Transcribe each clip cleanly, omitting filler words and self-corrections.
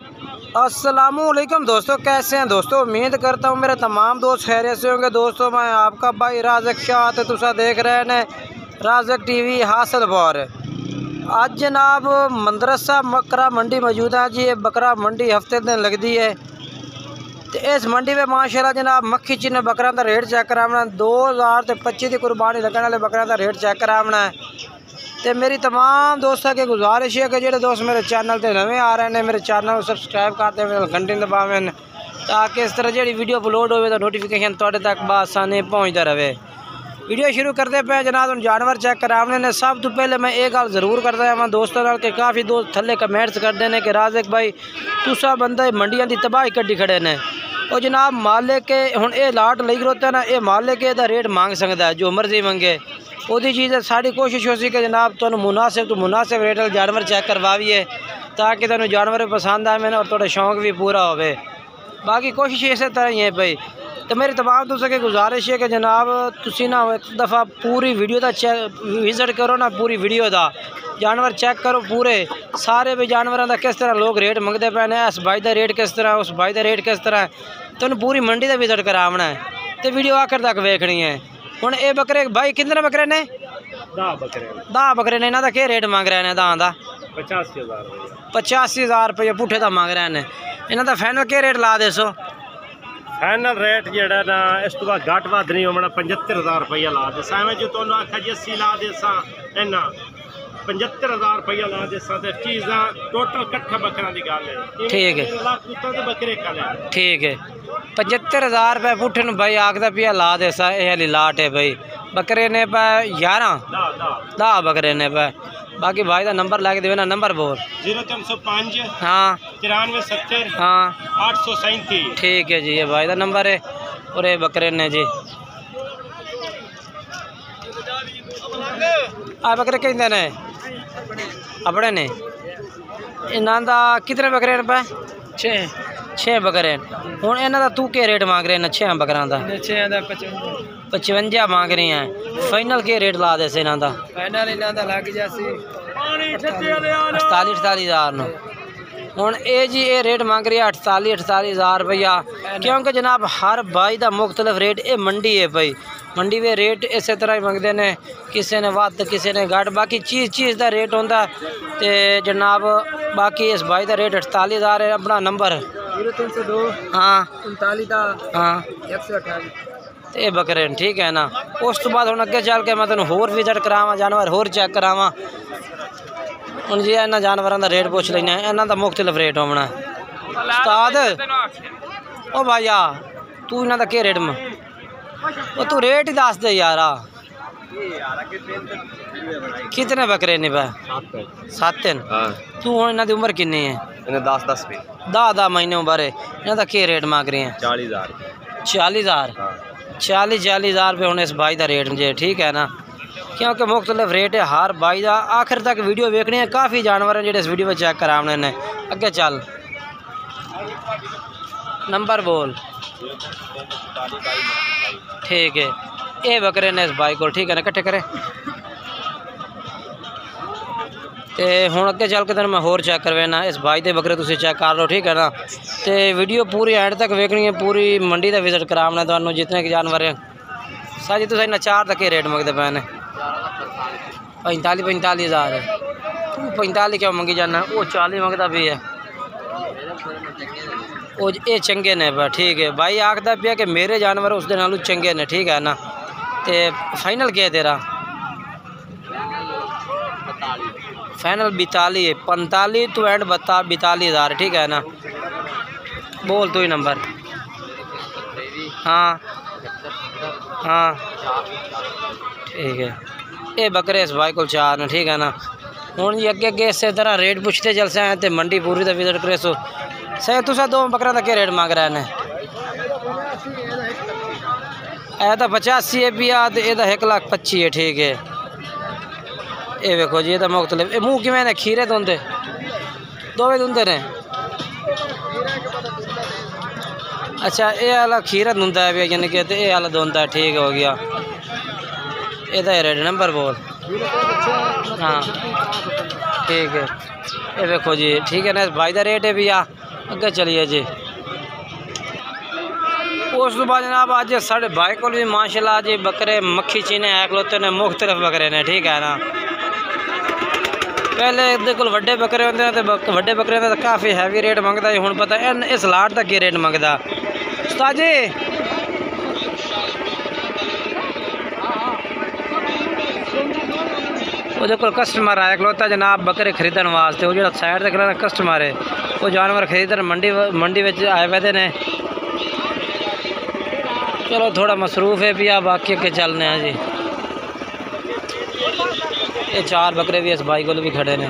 अस्सलामुअलैकुम दोस्तों, कैसे हैं दोस्तों। उम्मीद करता हूँ मेरे तमाम दोस्त खैरियत से होंगे। दोस्तों मैं आपका भाई राज़क शाह ते तुसा देख रहे हैं राज़क टीवी हासिलपुर। आज जनाब मदरसा बकरा मंडी मौजूद है जी। ये बकरा मंडी हफ्ते दिन लगती है तो इस मंडी में माशाल्लाह जनाब मक्खी चिन्ह बकरा का रेट चेक कराना 2025 की कुर्बानी लगने वाले बकरा का रेट चेक कराना है। तो मेरी तमाम दोस्तों की गुजारिश है कि जो दोस्त मेरे चैनल पर नवे आ रहे हैं मेरे चैनल को सबसक्राइब करते हुए घंटे दबावें ताकि इस तरह जी वीडियो अपलोड हो तो नोटिफिकेशन थोड़े तक बसानी पहुँचता रहे। वीडियो शुरू करते पे जनाब जानवर चेक कराने ने सब तो पहले मैं एक गल जरूर करता है दोस्तों नाल के काफ़ी दोस्त थले कमेंट्स करते हैं कि राज़क भाई तुसा बंदे मंडियां की तबाही कड्डी खड़े ने। और जनाब मालिक के हुण ये लाट लई खड़ोता है ना, ये मालिक के रेट मांग सकता है जो मर्जी मंगे वही चीज़ है। साड़ी कोशिश हो सी कि जनाब तुहानू मुनासिब रेट जानवर चेक करवाइए ताकि तुहानू जानवर पसंद आए और थोड़ा शौक भी पूरा हो। बाकी कोशिश इस तरह ही है भाई। तो मेरी तमाम दोस्तों की गुजारिश है कि जनाब तुसी ना एक दफ़ा पूरी वीडियो का विजिट करो ना, पूरी वीडियो का जानवर चेक करो पूरे सारे भी जानवरों का किस तरह लोग रेट मंगते पे ने, इस भाई का रेट किस तरह, उस भाई का रेट किस तरह, तो पूरी मंडी का विजिट करावना है तो वीडियो आखिर तक वेखनी है। हुण ये बकरे भाई कितने बकरे ने? 10 बकरे ने। इन्हों का क्या रेट मांग रहे हैं? 10 का 85,000 रुपये पुठे का मांग रहे हैं। इन्हों का फाइनल क्या रेट ला दे सो? फाइनल रेट जड़ा ना इस तो बाद घट वध नहीं होना 75,000 रुपया ला दे सावें जो तुहानू आखा जी 80 ला दे सा इन्ना 75,000 रुपया ला दे सा ते चीज़ां टोटल कट्ठा बकरा दी गल है। ठीक है, बकरे ठीक है। 75,000 रुपये पुठे नू भाई आखदा पिया ला दे सा। ये वाली लाट है भाई। बकरे ने पे 11 बकरे ने पे। बाकी भाई का नंबर ला के देवे ना, नंबर बोल। 0305 हाँ 9370 हाँ 837। ठीक है जी, ये भाई का नंबर है और ये बकरे ने जी। आ बकरे कहते ने अपने ने। इन्हों का कितने बकरे ने पे? 6 बकरे। हूँ इन्हों का तू क्या रेट मांग रहे हैं? 6 बकरा का 55 मांग रहे हैं। फाइनल के रेट ला दे से इन्हों का? फाइनल इन्हां दा लग जासी 48,000 नु। हुण ये जी ये रेट मांग रही है 48,000 रुपया, क्योंकि जनाब हर भाई का मुख्तलिफ रेट। ये मंडी है भाई, मंडी में रेट इस तरह ही मंगते हैं, किसी ने वध किसी ने घट, बाकी चीज़ का रेट होंदा ते जनाब। बाकी इस भाई का रेट 48,000 है। अपना नंबर 0302 हाँ 39 हाँ 128। ये बकरे ठीक है ना। उस तो बाद हम अगे चल के मैं तेन होर विजिट करावा, जानवर होर चेक करावा। हूँ जी इन्होंने जानवरों का रेट पूछ लेना, इन्हों का मुख्तलिफ रेट होना। उस्ताद ओ भाईया तू इन्हों का क्या रेट में? वो तू रेट ही दस दे यार। कितने बकरे ने पे? 7 दिन। तू हूँ इन्हों की उम्र कितनी है? 10 महीने उम्र है। इन्हों का क्या रेट मांग रहे हैं? 40,000 40,000 रुपये होने इस भाई का रेट जे। ठीक है ना, क्योंकि मुख्तलिफ रेट है हर भाई का। आखिर तक वीडियो देखनी है। काफ़ी जानवर हैं जो इस वीडियो में चेक कराने ने। अगे चल नंबर बोल। ठीक है, ये बकरे ने इस भाई को। ठीक है ना, कट्ठे करे तो हूँ अगे चल के तेन मैं होर चेक करवाना। इस भाई के बकरे तुम चेक कर लो। ठीक है ना, तो वीडियो पूरी एंड तक वेखनी है, पूरी मंडी का विजिट कराना तो जितने जानवर हैं साजी। तुम इन्हें 4 तक रेट मंगते पे ने? 45,000 है। तू 45 क्यों मंगी जाना? वो 40 मंगता भी है। वो ये चंगे ने पे। ठीक है, भाई आखदा पिया कि मेरे जानवर उस नालों चंगे ने। ठीक है ना, तो फाइनल क्या है तेरा? फाइनल 42 है। 45 तो एंड 42,000। ठीक है ना, बोल तू ही नंबर। हाँ हाँ ठीक है, ये बकरे इस भाई को 4 ने। ठीक है ना, हूँ जी अगे इस तरह रेट पूछते चल से तो मंडी पूरी का विजिट करे सो सही। तुसा 2 बकरा का क्या रेट मांग रहे हैं? ए तो 85 है पिया, तो यह 1,25,000 है। ठीक है, ये देखो जी, ये तो मुख्तलिफ। मुँह किमें ने? खीरे धोंदे दोवे धुंदे ने? अच्छा, ये वाला खीरा धुंदा है यानी कि ये वाला धुंदा है। ठीक हो गया, ये रेट नंबर बोल। हाँ ठीक है, ये देखो जी। ठीक है ना, भाई का रेट है भैया अगे चलिए जी। उस तो बाद जनाब अज साढ़े भाई को भी माशाल्लाह जी बकरे मक्खी चीने है खलोते ने, मुख्तलिफ बकरे ने, ठीक है ना। पहले इहदे कोल वड्डे बकरे होंदे ने ते वड्डे बकरे दा काफ़ी हैवी रेट मंगदा है। हुण पता इस लाट दा की रेट मंगदा उस्ताद जी? वो कोल कस्टमर आया खलोता जनाब बकरे खरीदन वास्ते। वो जो साइड से खड़ा कस्टमर है वो जानवर खरीदन मंडी में आए हुए ने। चलो थोड़ा मसरूफ़ है भी, आप बाकी के चलने हैं जी। ये 4 बकरे भी इस भाई को भी खड़े ने।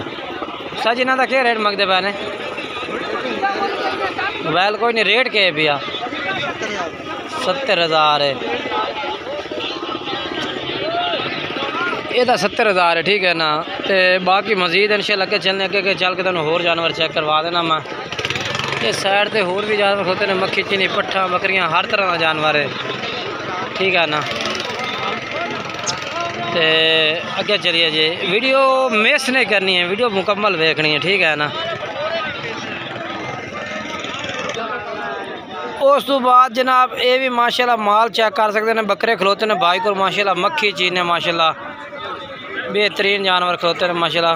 सर जी इन्हों का क्या रेट मंगते पे ने? मोबाइल कोई नहीं, रेट क्या है भैया? 70,000 है। ये 70,000 है, ठीक है ना। तो बाकी मजीद इंशाल्लाह के चलने अगे चल के तुहानू होर जानवर चेक करवा देना मैं। ये साइड से होर भी जानवर होते हैं, मक्खी चीनी पट्ठा बकरियां हर तरह का जानवर है, ठीक है ना। तो अगे चलिए जी, वीडियो मिस नहीं करनी है, वीडियो मुकम्मल देखनी है, ठीक है ना। उस तो बाद जनाब ये भी माशाल्लाह माल चेक कर सकते हैं। बकरे खलोते हैं भाई को माशाल्लाह, मक्खी चीने माशाल्लाह बेहतरीन जानवर खलोते हैं माशाल्लाह,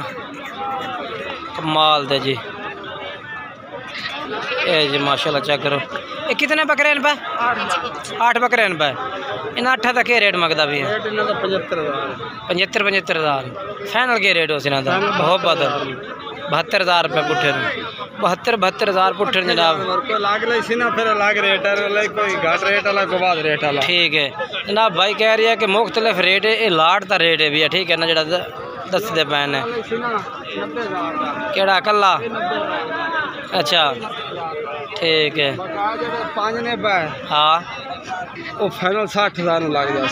कमाल दे जी। ये जी माशाल्लाह चेक करो। ये कितने बकरे हैं पे? 8 बकरे हैं पे। इन 8 का क्या रेट मंगता भी है? 75,000 फाइनल के रेट हो इन्हों बहुत बात 72,000 रुपये पुट्ठे 72,000 पुट्ठे जनाब। ठीक है जनाब, भाई कह रही है कि मुख्तलिफ रेट है, ये लाट का रेट है भैया, ठीक है ना। जो दसते पैन है केड़ा कला? अच्छा ठीक है। हाँ वो फाइनल 60,000 लग जाए।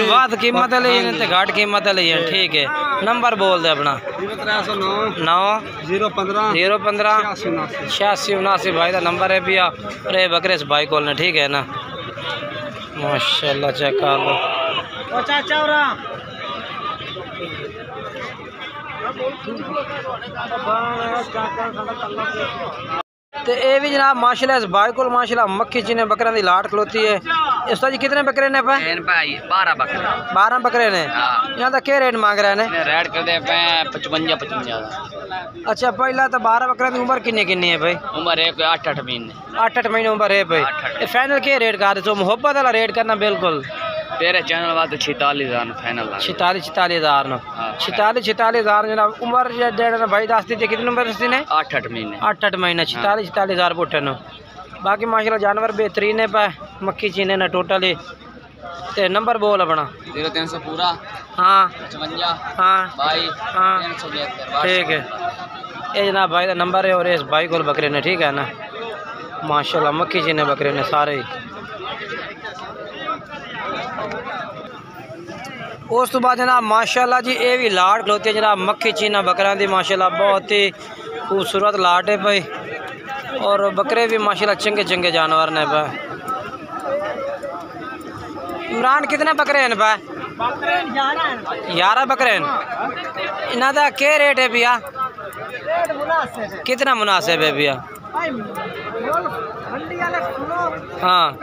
वाद कीमत ली घाट कीमत ली है, ठीक है। नंबर बोल दे अपना। 9 015 86 भाई का नंबर है भैया। अरे बकरे से भाई कोल ने, ठीक है ना। माशाल्लाह चेक कर लो। तो ये भी जनाब माशाल्लाह इस भाई को माशाल्लाह मक्खी चीने बकरे की लाट खलोती है। इस जी कितने बकरे ने पे? 12 बकरे ने। यहाँ का क्या रेट मांग रहे हैं? रेट कर दे 55। अच्छा पहला तो 12 बकरे की उम्र किन्नी किन्नी है भाई? उम्र है 8 महीने। 8 महीने उम्र है भाई। फाइनल क्या रेट कर दो? मोहब्बत वाला रेट करना बिल्कुल। तेरे चैनल वाद 46,000 फाइनल। 46,000 जनाब। उम्र जेड़ा भाई दस दी कितनी उम्र दसी ने? 8 महीने। 46,000 पुट्ठे न। बाकी माशाल्लाह जानवर बेहतरीन है पे, मक्खी चीने ने टोटली। ते नंबर बोल अपना। 0300 पूरा। हाँ 55 हाँ 22 हाँ 372। ठीक है। ये जनाब भाई का नंबर है और इस भाई को बकरे ने, ठीक है ना। माशाल्लाह मक्खी चीने बकरे ने सारे। उस तो बाद जनाब माशाल्लाह जी ये भी लाट खलोती है जनाब मक्खी चीना बकरा दी माशाल्लाह, बहुत ही खूबसूरत लाट है भाई। और बकरे भी माशाल्लाह चंगे चंगे जानवर ने भाई। इमरान कितने बकरे हैं भाई? 11 बकरे हैं। इन्हों का क्या रेट है भैया? कितना मुनासिब है भैया? हाँ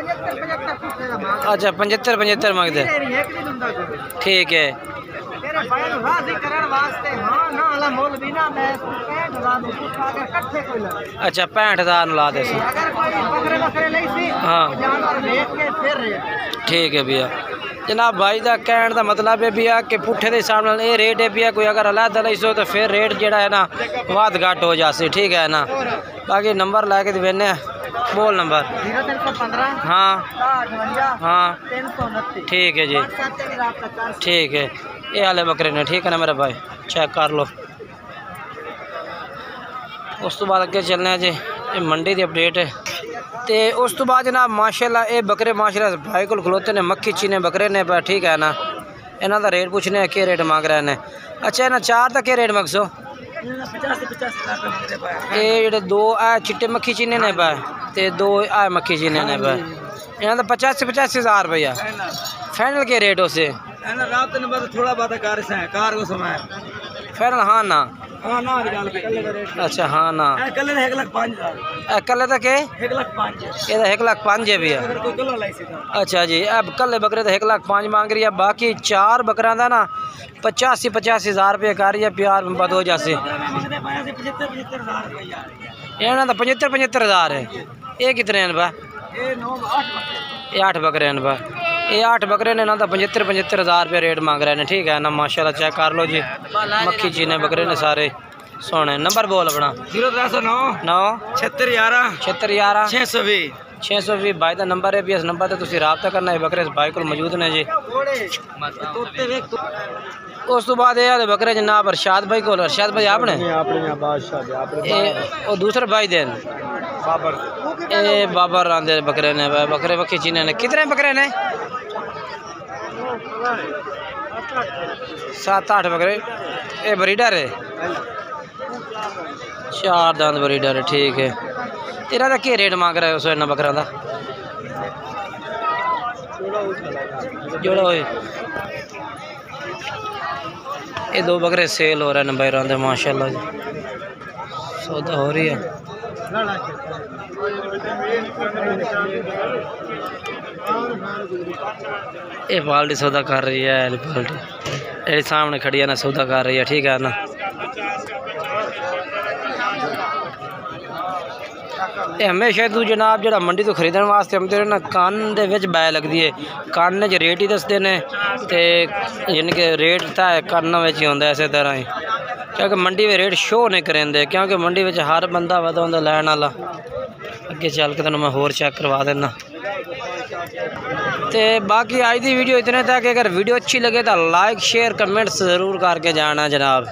अच्छा 75 मंगते, ठीक है। अच्छा 65,000 ला दे। हाँ ठीक है भैया। जनाब भाई का कहने का मतलब है भैया कि पुट्ठे के हिसाब से ये रेट है भैया। कोई अगर अलग लो तो फिर रेट जोड़ा है ना वाद घट हो जाए, ठीक है ना। बाकी नंबर ला के देने बोल नंबर। 0315 हाँ 58 हाँ 329। ठीक है जी, ठीक है। ये वाले बकरे ने, ठीक है ना मेरा भाई, चेक कर लो। उस तो बाद अगे चलने जी, ये मंडी की अपडेट है। तो उस तो बाद जनाब माशाल्लाह ये बकरे माशाल्लाह भाई को खलोते ने, मक्खी चीने बकरे ने पे, ठीक है ना। इन्हों का रेट पूछने क्या रेट मांग रहे हैं? अच्छा इन्हें 4 का क्या रेट मंगसो? ये जो 2 आ चिट्टे मक्खी चीने ने पे ते 2 आ मक्खी चीने ने पे, इन्हों का 85,000 रुपया फाइनल के रेट उसे? थोड़ा बात कार को समय फाइनल हाँ ना हाँ ना गल कल्ले दा रेट अच्छा हाँ ना कल्ले दा 1,05,000 कल्ले तक है 1,05,000 ये 1,05,000 है भी है। अगर कोई कल्ला लाई सीधा अच्छा जी अब कल्ले बकरे तो 1,05,000 मांग रही है बाकी 4 बकरा का ना 85,000 रुपये कर रही है प्यार मोहब्बत हो जासी मंगदे पाया से 75,000 रुपया ये तो 75,000 है ये कितने हैं बा ये 9 8 ये 8 बकरे हैं बा ये 8 बकरे ने ना तो 75,000 रुपये रेट मांग रहे हैं ठीक है ना माशाल्लाह चेक कर लो जी मक्खी चीने बकरे ने सारे सोने नंबर बोल अपना 0309 9 7611 7611 620 620 भाई का नंबर है भी इस नंबर पर तुम रबता करना है बकरे भाई को मौजूद ने जी उस तो बाद ये बकरे जनाब अरशाद भाई को अरशाद भाई आपने वो दूसरे भाई देन ये बाबर आंदे बकरे ने बकरे मक्खी चीने ने कितने बकरे ने 7-8 बकरे ये ब्रीडर है 4 दांत ब्रीडर है ठीक है इन्हों का क्या रेट मांग रहा है उस इन्होंने बकरा का जोड़ा हो ये 2 बकरे सेल हो रहे हैं भाई रांधे माशाल्लाह जी सौदा हो रही है ये बाल्टी सौदा कर रही है बाल्टी ये सामने खड़ी है ना सौदा कर रही है ठीक है ना ये हमेशा तू जनाब जो मंडी तो खरीदने वास्ते आते ना कान दे विच बै लगती है कान च रेट ही दसते हैं तो यानी कि रेट तय कान ही होंगे इस तरह ही क्योंकि मंडी में रेट शो नहीं करेंगे क्योंकि मंडी में हर बंदा वह होंगे लैन वाला अगे चल के तेन मैं होर चेक करवा देना तो बाकी आज की वीडियो इतने तक अगर वीडियो अच्छी लगे तो लाइक शेयर कमेंट्स ज़रूर करके जाना जनाब।